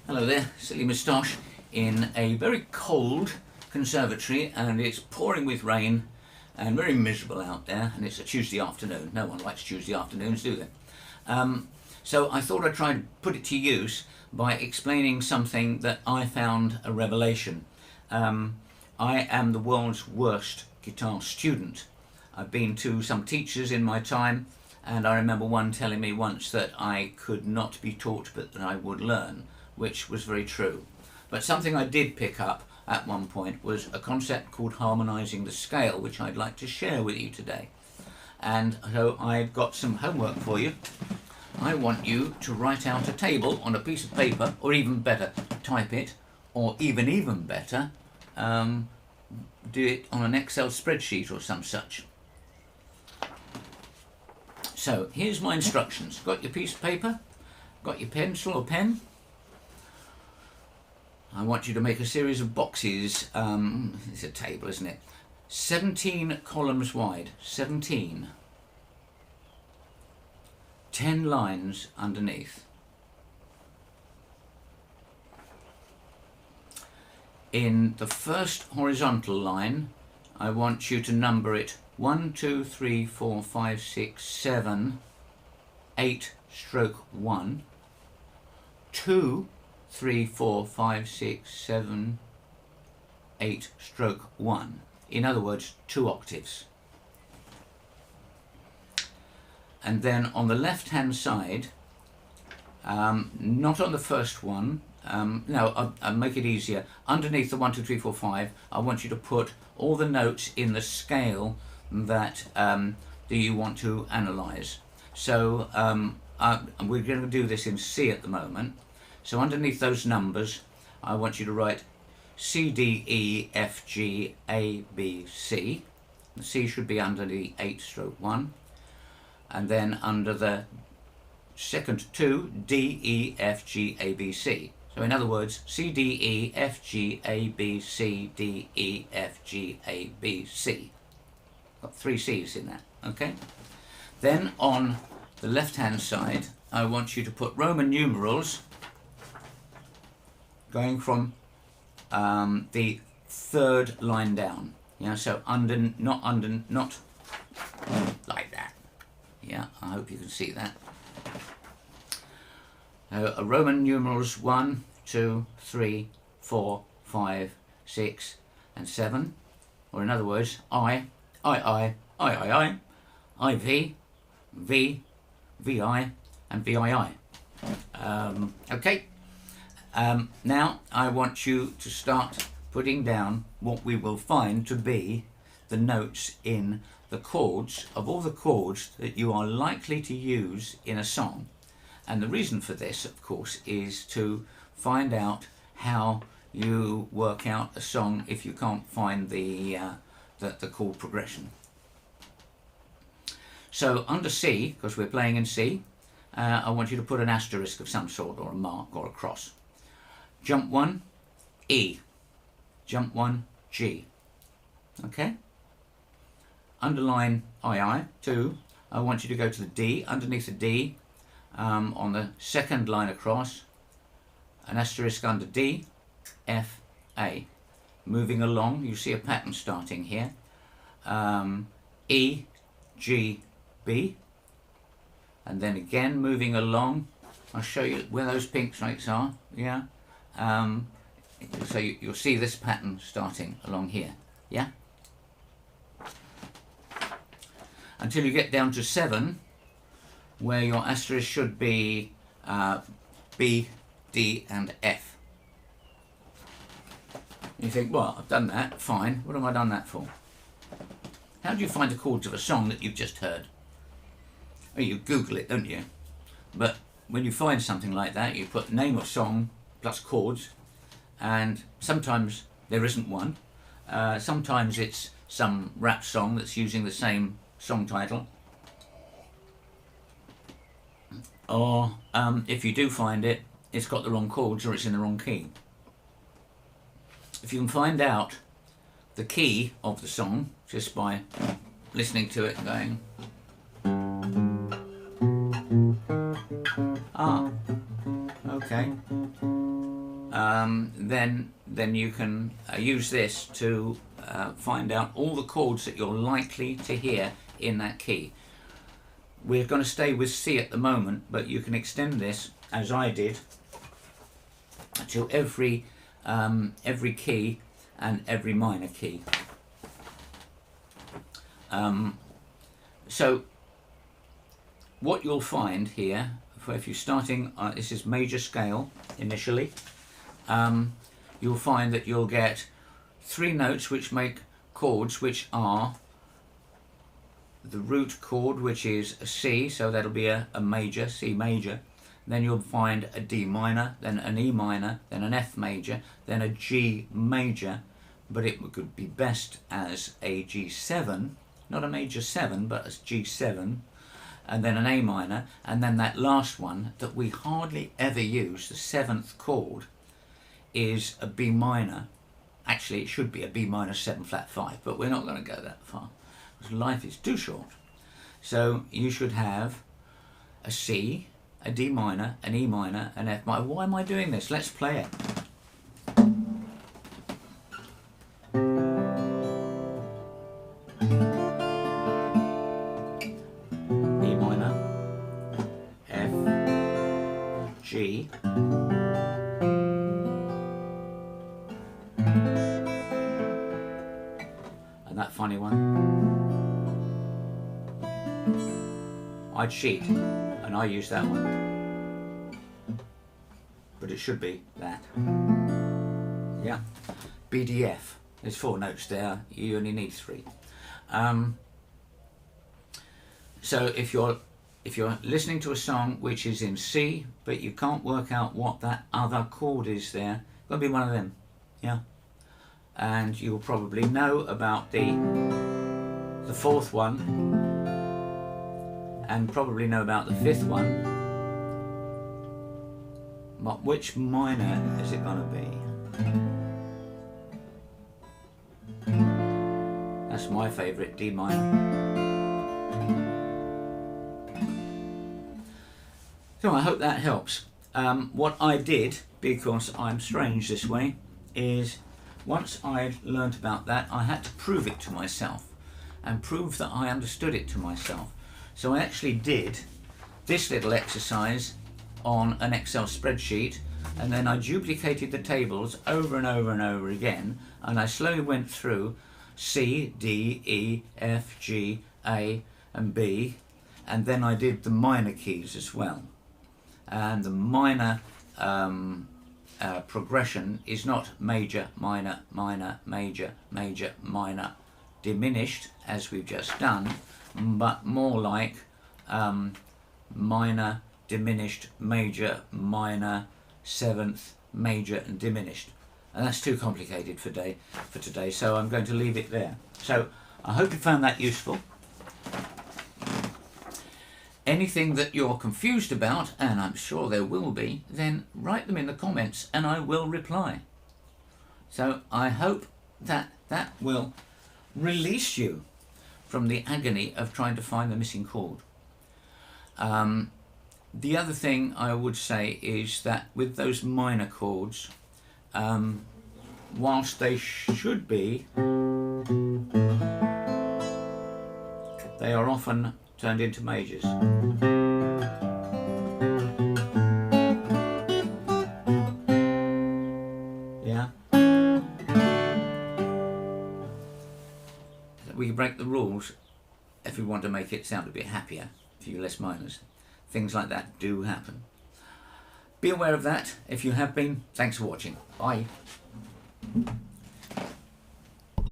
Hello there, silly moustache, in a very cold conservatory, and it's pouring with rain and very miserable out there, and it's a Tuesday afternoon. No one likes Tuesday afternoons, do they? So I thought I'd try and put it to use by explaining something that I found a revelation. I am the world's worst guitar student. I've been to some teachers in my time, and I remember one telling me once that I could not be taught but that I would learn, which was very true. But something I did pick up at one point was a concept called harmonizing the scale, which I'd like to share with you today. And so I've got some homework for you. I want you to write out a table on a piece of paper, or even better, type it, or even better, do it on an Excel spreadsheet or some such. So here's my instructions. Got your piece of paper? Got your pencil or pen? I want you to make a series of boxes. It's a table, isn't it? 17 columns wide. 17. 10 lines underneath. In the first horizontal line, I want you to number it 1, 2, 3, 4, 5, 6, 7, 8 stroke 1, 2, 3, 4, 5, 6, 7, 8 stroke 1. In other words, 2 octaves. And then on the left hand side, not on the first one, no, I'll make it easier. Underneath the 1, 2, 3, 4, 5, I want you to put all the notes in the scale that you want to analyze. So we're going to do this in C at the moment. So underneath those numbers, I want you to write C, D, E, F, G, A, B, C. The C should be under the 8 stroke 1. And then under the second 2, D, E, F, G, A, B, C. So in other words, C, D, E, F, G, A, B, C, D, E, F, G, A, B, C. Got 3 C's in that, okay? Then on the left-hand side, I want you to put Roman numerals going from the third line down. Yeah, so not like that. Yeah, I hope you can see that. Roman numerals 1, 2, 3, 4, 5, 6, and 7. Or in other words, I, IV, V, VI, and VII. Okay. Now I want you to start putting down what we will find to be the notes in the chords of all the chords that you are likely to use in a song. And the reason for this, of course, is to find out how you work out a song if you can't find the chord progression. So under C, because we're playing in C, I want you to put an asterisk of some sort, or a mark, or a cross. Jump 1, E. Jump 1, G. Okay? Underline II, 2. I want you to go to the D. Underneath the D, on the second line across, an asterisk under D, F, A. Moving along, you see a pattern starting here. E, G, B. And then again moving along, I'll show you where those pink stripes are. Yeah. So you'll see this pattern starting along here. Yeah. Until you get down to 7, where your asterisk should be B, D, and F. You think, well, I've done that, fine. What have I done that for? How do you find the chords of a song that you've just heard? Well, you Google it, don't you? But when you find something like that, you put name of song plus chords, and sometimes there isn't one. Sometimes it's some rap song that's using the same song title. Or if you do find it, it's got the wrong chords or it's in the wrong key. If you can find out the key of the song just by listening to it and going, ah, okay, then you can use this to find out all the chords that you're likely to hear in that key. We're going to stay with C at the moment, but you can extend this, as I did, to every key and every minor key. So what you'll find here, if you're starting, this is major scale initially, you'll find that you'll get 3 notes which make chords, which are the root chord, which is a C, so that'll be a major, C major. Then you'll find a D minor, then an E minor, then an F major, then a G major, but it could be best as a G7, not a major 7, but as G7, and then an A minor, and then that last one that we hardly ever use, the 7th chord, is a B minor. Actually, it should be a B minor 7 flat 5, but we're not going to go that far, because life is too short. So you should have a C, a D minor, an E minor, an F minor. Why am I doing this? Let's play it. E minor, F, G, and that funny one. I cheat and I use that one, but it should be that. Yeah, BDF. There's 4 notes there. You only need 3. So if you're listening to a song which is in C, but you can't work out what that other chord is there, it's going to be one of them. Yeah, and you'll probably know about the 4th one, and probably know about the 5th one, but which minor is it going to be? That's my favourite, D minor. So I hope that helps. What I did, because I'm strange this way, is once I'd learnt about that, I had to prove it to myself and prove that I understood it to myself. So I actually did this little exercise on an Excel spreadsheet, and then I duplicated the tables over and over and over again, and I slowly went through C, D, E, F, G, A and B, and then I did the minor keys as well. And the minor progression is not major, minor, minor, major, major, minor, diminished, as we've just done, but more like minor, diminished, major, minor, 7th, major and diminished. And that's too complicated for today, so I'm going to leave it there. So I hope you found that useful. Anything that you're confused about, and I'm sure there will be, then write them in the comments and I will reply. So I hope that that will release you from the agony of trying to find the missing chord. The other thing I would say is that with those minor chords, whilst they should be, they are often turned into majors. Yeah? We can break the rules if we want to make it sound a bit happier, a few less minors. Things like that do happen. Be aware of that. If you have been, thanks for watching. Bye.